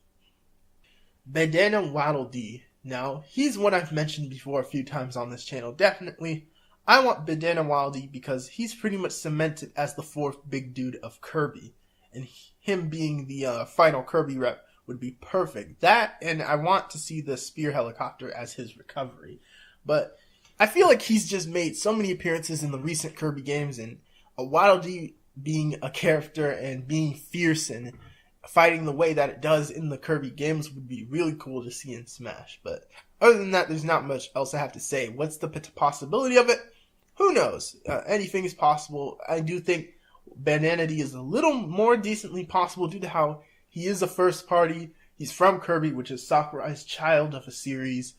𝗵𝗲𝗯𝗲𝗀𝗲𝗃. Now, he's one I've mentioned before a few times on this channel. Definitely, I want 𝗵𝗲𝗯𝗲𝗃 because he's pretty much cemented as the fourth big dude of Kirby. And him being the final Kirby rep would be perfect. That, and I want to see the Spear Helicopter as his recovery. But I feel like he's just made so many appearances in the recent Kirby games, and 𝗷𝗲𝗃 being a character and being fierce and fighting the way that it does in the Kirby games would be really cool to see in Smash. But other than that, there's not much else I have to say. What's the possibility of it? who knows? Anything is possible. I do think Bananity is a little more decently possible due to how he is a first party. He's from Kirby, which is Sakurai's child of a series.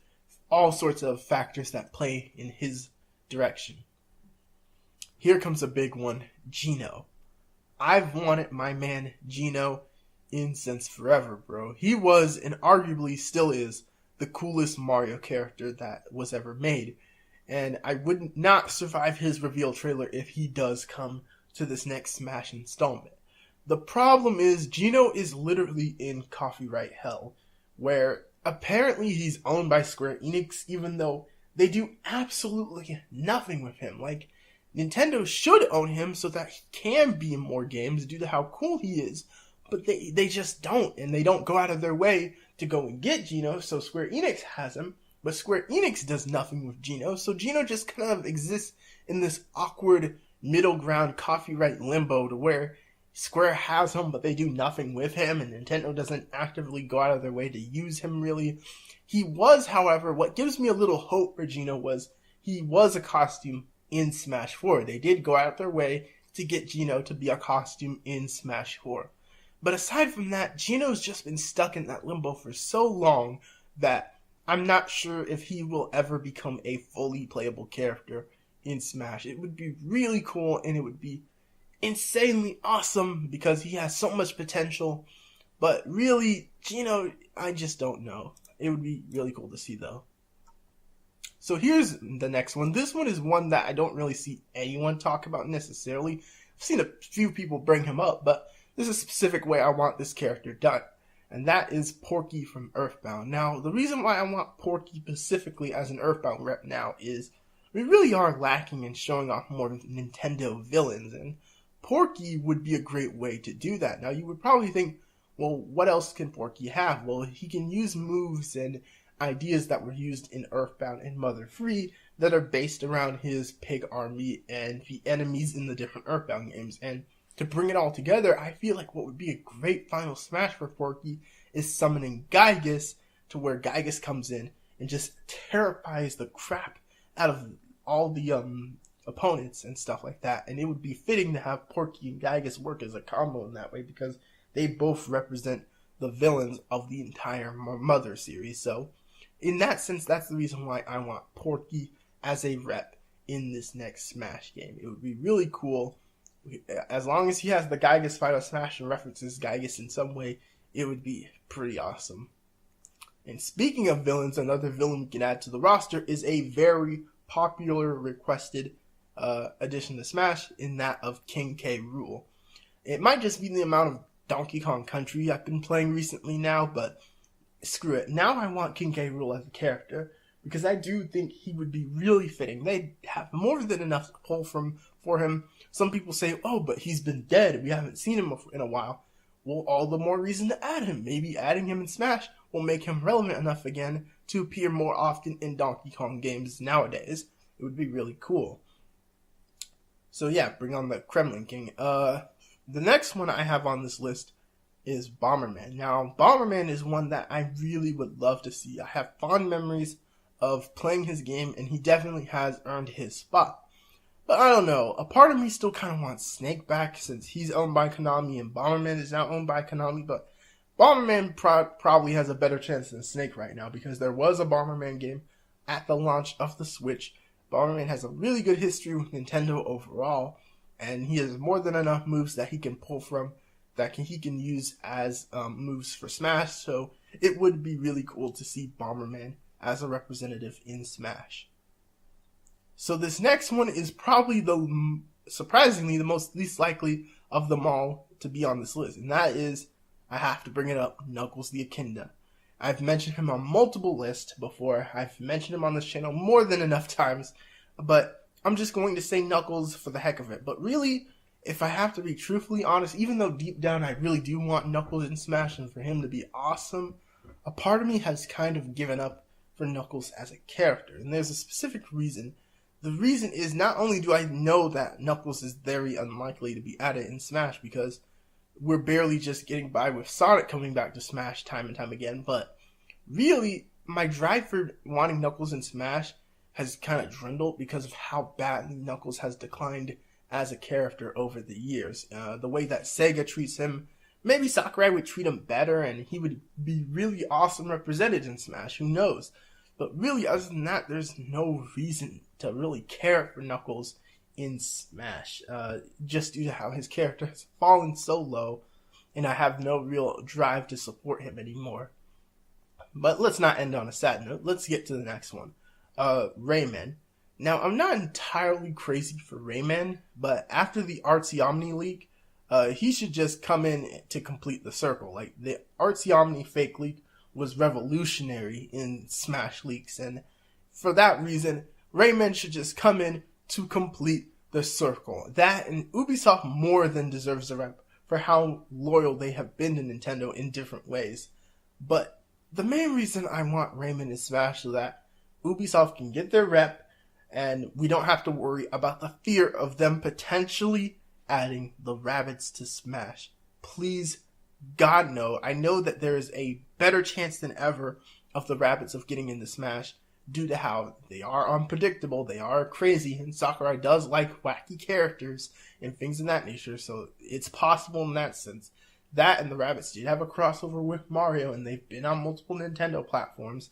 All sorts of factors that play in his direction. Here comes a big one, Geno. I've wanted my man Geno in since forever, bro. He was, and arguably still is, the coolest Mario character that was ever made. And I would not survive his reveal trailer if he does come to this next Smash installment. The problem is, Geno is literally in copyright hell, where apparently he's owned by Square Enix, even though they do absolutely nothing with him. Like, Nintendo should own him so that he can be in more games due to how cool he is, but they just don't, and they don't go out of their way to go and get Geno, so Square Enix has him, but Square Enix does nothing with Geno, so Geno just kind of exists in this awkward middle ground copyright limbo to where Square has him, but they do nothing with him, and Nintendo doesn't actively go out of their way to use him, really. He was, however, what gives me a little hope for Geno was he was a costume in Smash 4. They did go out their way to get Geno to be a costume in Smash 4. But aside from that, Geno's just been stuck in that limbo for so long that I'm not sure if he will ever become a fully playable character in Smash. It would be really cool, and it would be insanely awesome because he has so much potential. But really, Geno, I just don't know. It would be really cool to see, though. So here's the next one. This one is one that I don't really see anyone talk about necessarily. I've seen a few people bring him up, but there's a specific way I want this character done, and that is Porky from Earthbound. Now, the reason why I want Porky specifically as an Earthbound rep now is we really are lacking in showing off more Nintendo villains, and Porky would be a great way to do that. Now, you would probably think, well, what else can Porky have? Well, he can use moves and ideas that were used in Earthbound and Mother 3 that are based around his pig army and the enemies in the different Earthbound games. And to bring it all together, I feel like what would be a great final smash for Porky is summoning Gygus, to where Gygus comes in and just terrifies the crap out of all the opponents and stuff like that. And it would be fitting to have Porky and Gygus work as a combo in that way because they both represent the villains of the entire Mother series. So in that sense, that's the reason why I want Porky as a rep in this next Smash game. It would be really cool. As long as he has the Gygus Final Smash and references Gygus in some way, it would be pretty awesome. And speaking of villains, another villain we can add to the roster is a very popular requested addition to Smash, in that of King K. Rool. It might just be the amount of Donkey Kong Country I've been playing recently now, but screw it. Now I want King K. Rool as a character, because I do think he would be really fitting. They have more than enough to pull for him. Some people say, oh, but he's been dead. We haven't seen him in a while. Well, all the more reason to add him. Maybe adding him in Smash will make him relevant enough again to appear more often in Donkey Kong games nowadays. It would be really cool. So yeah, bring on the Kremlin King. The next one I have on this list is Bomberman. Now, Bomberman is one that I really would love to see. I have fond memories of playing his game, and he definitely has earned his spot. But I don't know, a part of me still kind of wants Snake back since he's owned by Konami and Bomberman is now owned by Konami, but Bomberman probably has a better chance than Snake right now because there was a Bomberman game at the launch of the Switch. Bomberman has a really good history with Nintendo overall, and he has more than enough moves that he can pull from that he can use as moves for Smash, so it would be really cool to see Bomberman as a representative in Smash. So this next one is probably surprisingly, the least likely of them all to be on this list, and that is, I have to bring it up, Knuckles the Echidna. I've mentioned him on multiple lists before. I've mentioned him on this channel more than enough times, but I'm just going to say Knuckles for the heck of it. But really, if I have to be truthfully honest, even though deep down I really do want Knuckles in Smash and for him to be awesome, a part of me has kind of given up for Knuckles as a character, and there's a specific reason. The reason is, not only do I know that Knuckles is very unlikely to be added in Smash because we're barely just getting by with Sonic coming back to Smash time and time again, but really, my drive for wanting Knuckles in Smash has kind of dwindled because of how badly Knuckles has declined as a character over the years. The way that Sega treats him, maybe Sakurai would treat him better and he would be really awesome represented in Smash, who knows. But really, other than that, there's no reason to really care for Knuckles in Smash, just due to how his character has fallen so low, and I have no real drive to support him anymore. But let's not end on a sad note. Let's get to the next one. Rayman. Now, I'm not entirely crazy for Rayman, but after the 𝗲𝗲𝗳𝗲𝗃 leak, he should just come in to complete the circle. Like, the 𝗲𝗲𝗳𝗃 fake leak was revolutionary in Smash leaks, and for that reason, Rayman should just come in to complete the circle. That, and Ubisoft more than deserves a rep for how loyal they have been to Nintendo in different ways. But the main reason I want Rayman in Smash so that Ubisoft can get their rep, and we don't have to worry about the fear of them potentially adding the Rabbids to Smash. Please, God, no. I know that there is a better chance than ever of the Rabbids of getting into Smash due to how they are unpredictable, they are crazy, and Sakurai does like wacky characters and things of that nature, so it's possible in that sense. That and the Rabbids did have a crossover with Mario, and they've been on multiple Nintendo platforms.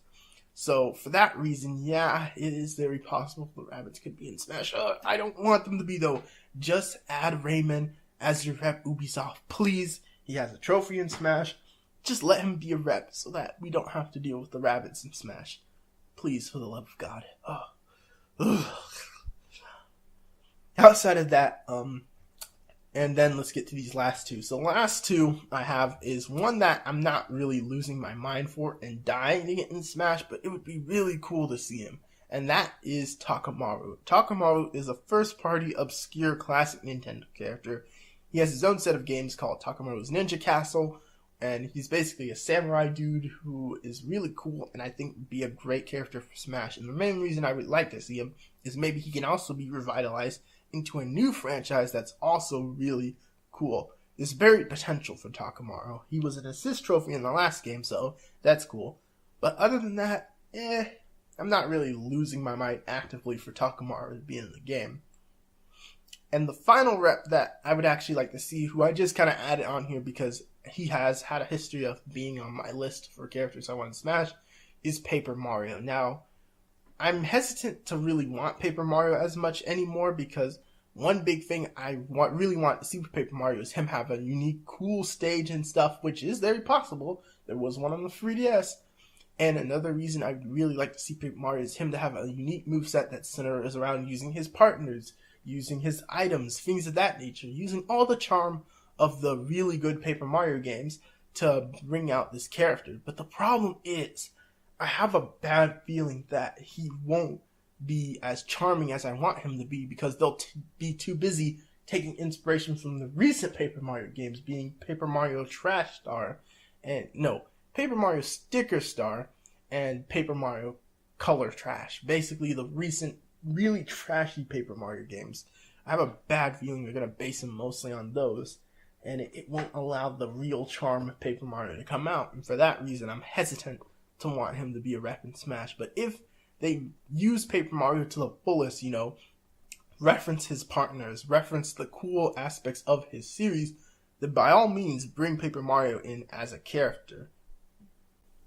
So, for that reason, yeah, it is very possible the Rabbids could be in Smash. I don't want them to be, though. Just add Rayman as your rep, Ubisoft. Please. He has a trophy in Smash. Just let him be a rep so that we don't have to deal with the Rabbids in Smash. Please, for the love of God. Outside of that, and then let's get to these last two. So the last two I have is one that I'm not really losing my mind for and dying to get in Smash, but it would be really cool to see him. And that is Takamaru. Takamaru is a first-party, obscure, classic Nintendo character. He has his own set of games called Takamaru's Ninja Castle, and he's basically a samurai dude who is really cool and I think would be a great character for Smash. And the main reason I would like to see him is maybe he can also be revitalized into a new franchise that's also really cool. There's very potential for Takamaru. He was an assist trophy in the last game, so that's cool. But other than that, I'm not really losing my mind actively for Takamaru to be in the game. And the final rep that I would actually like to see, who I just kind of added on here because he has had a history of being on my list for characters I want to Smash, is Paper Mario. Now, I'm hesitant to really want Paper Mario as much anymore because one big thing I really want to see with Paper Mario is him have a unique, cool stage and stuff, which is very possible. There was one on the 3DS. And another reason I'd really like to see Paper Mario is him to have a unique moveset that centers around using his partners, using his items, things of that nature, using all the charm of the really good Paper Mario games to bring out this character. But the problem is, I have a bad feeling that he won't be as charming as I want him to be because they'll be too busy taking inspiration from the recent Paper Mario games, being Paper Mario Trash Star, Paper Mario Sticker Star, and Paper Mario Color Trash. Basically, the recent, really trashy Paper Mario games. I have a bad feeling they're going to base them mostly on those, and it won't allow the real charm of Paper Mario to come out. And for that reason, I'm hesitant to want him to be a rep in Smash. But if they use Paper Mario to the fullest, reference his partners, reference the cool aspects of his series, then by all means, bring Paper Mario in as a character.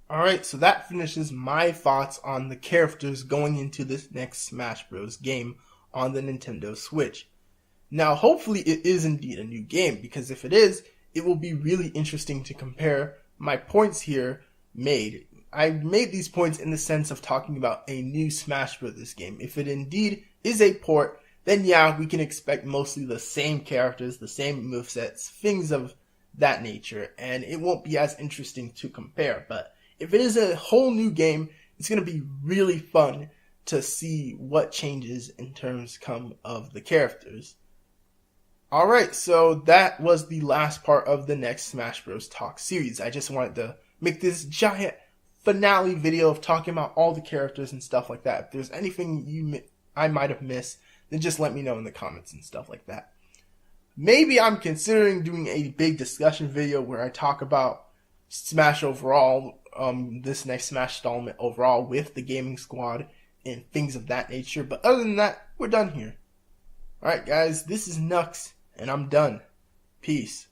Alright, so that finishes my thoughts on the characters going into this next Smash Bros. Game on the Nintendo Switch. Now, hopefully it is indeed a new game, because if it is, it will be really interesting to compare my points here made. I made these points in the sense of talking about a new Smash Bros. Game. If it indeed is a port, then yeah, we can expect mostly the same characters, the same movesets, things of that nature, and it won't be as interesting to compare. But if it is a whole new game, it's going to be really fun to see what changes in terms of the characters. Alright, so that was the last part of the next Smash Bros. Talk series. I just wanted to make this giant finale video of talking about all the characters and stuff like that. If there's anything I might have missed, then just let me know in the comments and stuff like that. Maybe I'm considering doing a big discussion video where I talk about Smash overall, this next Smash installment overall with the gaming squad and things of that nature. But other than that, we're done here. Alright guys, this is Nux, and I'm done. Peace.